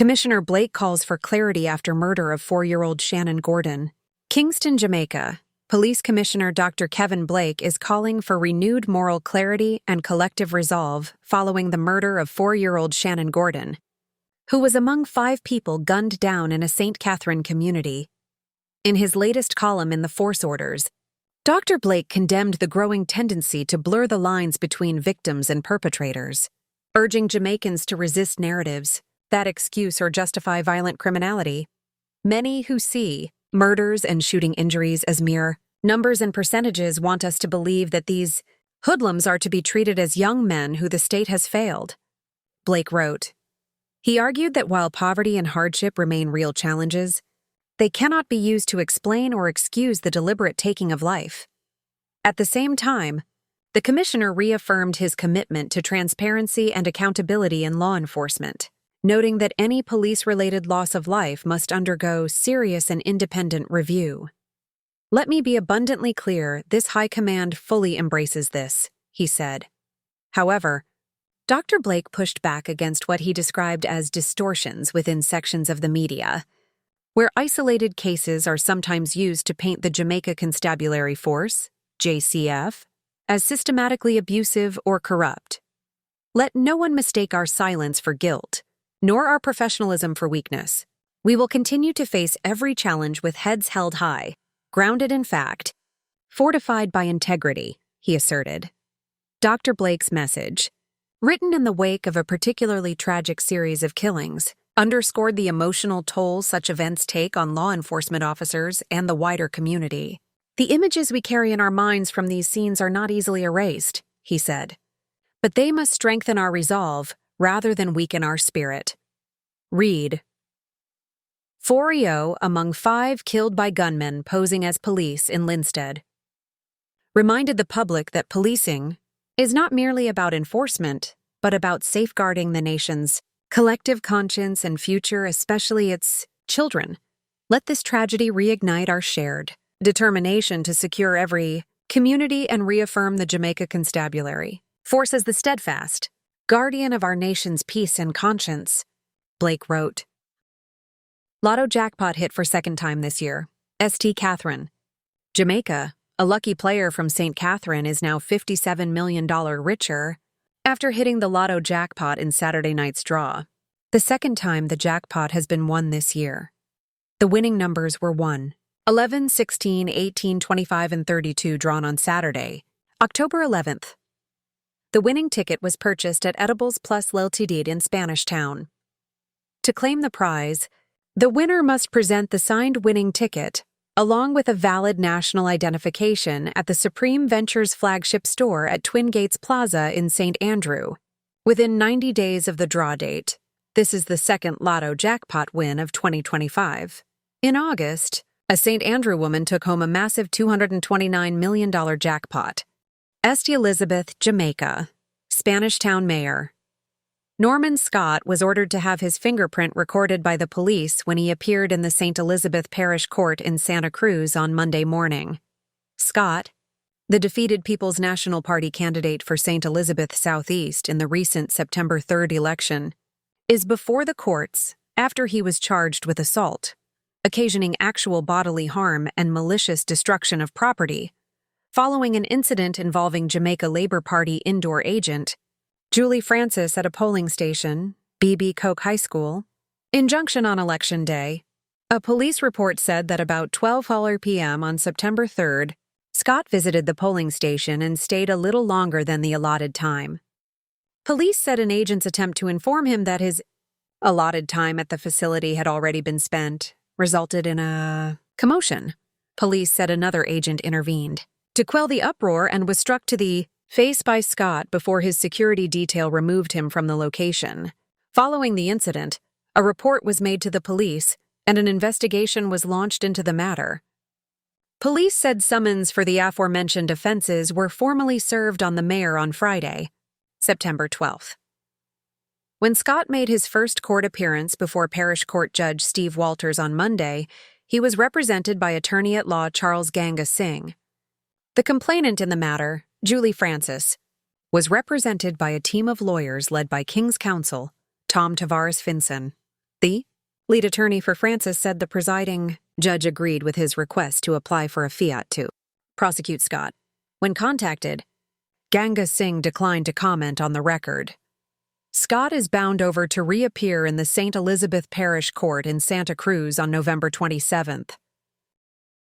Commissioner Blake calls for clarity after murder of 4-year-old Shannon Gordon. Kingston, Jamaica. Police Commissioner Dr. Kevin Blake is calling for renewed moral clarity and collective resolve following the murder of 4-year-old Shannon Gordon, who was among 5 people gunned down in a St. Catherine community. In his latest column in the Force Orders, Dr. Blake condemned the growing tendency to blur the lines between victims and perpetrators, urging Jamaicans to resist narratives that excuse or justify violent criminality. Many who see murders and shooting injuries as mere numbers and percentages want us to believe that these hoodlums are to be treated as young men who the state has failed, Blake wrote. He argued that while poverty and hardship remain real challenges, they cannot be used to explain or excuse the deliberate taking of life. At the same time, the commissioner reaffirmed his commitment to transparency and accountability in law enforcement, noting that any police-related loss of life must undergo serious and independent review. "Let me be abundantly clear, this high command fully embraces this," he said. However, Dr. Blake pushed back against what he described as distortions within sections of the media, where isolated cases are sometimes used to paint the Jamaica Constabulary Force, JCF, as systematically abusive or corrupt. "Let no one mistake our silence for guilt, nor our professionalism for weakness. We will continue to face every challenge with heads held high, grounded in fact, fortified by integrity," he asserted. Dr. Blake's message, written in the wake of a particularly tragic series of killings, underscored the emotional toll such events take on law enforcement officers and the wider community. "The images we carry in our minds from these scenes are not easily erased," he said, "but they must strengthen our resolve rather than weaken our spirit." Read. 4 among 5 killed by gunmen posing as police in Linstead. Reminded the public that policing is not merely about enforcement, but about safeguarding the nation's collective conscience and future, especially its children. Let this tragedy reignite our shared determination to secure every community and reaffirm the Jamaica Constabulary Force as the steadfast guardian of our nation's peace and conscience, Blake wrote. Lotto jackpot hit for second time this year. St. Catherine. Jamaica, a lucky player from St. Catherine, is now $57 million richer after hitting the Lotto jackpot in Saturday night's draw, the second time the jackpot has been won this year. The winning numbers were 1, 11, 16, 18, 25, and 32 drawn on Saturday, October 11th. The winning ticket was purchased at Edibles Plus Ltd in Spanish Town. To claim the prize, the winner must present the signed winning ticket, along with a valid national identification at the Supreme Ventures flagship store at Twin Gates Plaza in St. Andrew, within 90 days of the draw date. This is the second Lotto jackpot win of 2025. In August, a St. Andrew woman took home a massive $229 million jackpot. St. Elizabeth, Jamaica. Spanish Town Mayor Norman Scott was ordered to have his fingerprint recorded by the police when he appeared in the St. Elizabeth Parish Court in Santa Cruz on Monday morning. Scott, the defeated People's National Party candidate for St. Elizabeth Southeast in the recent September 3rd election, is before the courts after he was charged with assault, occasioning actual bodily harm and malicious destruction of property, following an incident involving Jamaica Labour Party indoor agent Julie Francis at a polling station, BB Koch High School. Injunction on Election Day. A police report said that about 12:00 p.m. on September 3rd, Scott visited the polling station and stayed a little longer than the allotted time. Police said an agent's attempt to inform him that his allotted time at the facility had already been spent resulted in a commotion. Police said another agent intervened to quell the uproar and was struck to the face by Scott before his security detail removed him from the location. Following the incident, a report was made to the police and an investigation was launched into the matter. Police said summons for the aforementioned offenses were formally served on the mayor on Friday, September 12th. When Scott made his first court appearance before Parish Court Judge Steve Walters on Monday, he was represented by attorney-at-law Charles Ganga Singh. The complainant in the matter, Julie Francis, was represented by a team of lawyers led by King's Counsel, Tom Tavares Finson. The lead attorney for Francis said the presiding judge agreed with his request to apply for a fiat to prosecute Scott. When contacted, Ganga Singh declined to comment on the record. Scott is bound over to reappear in the St. Elizabeth Parish Court in Santa Cruz on November 27th.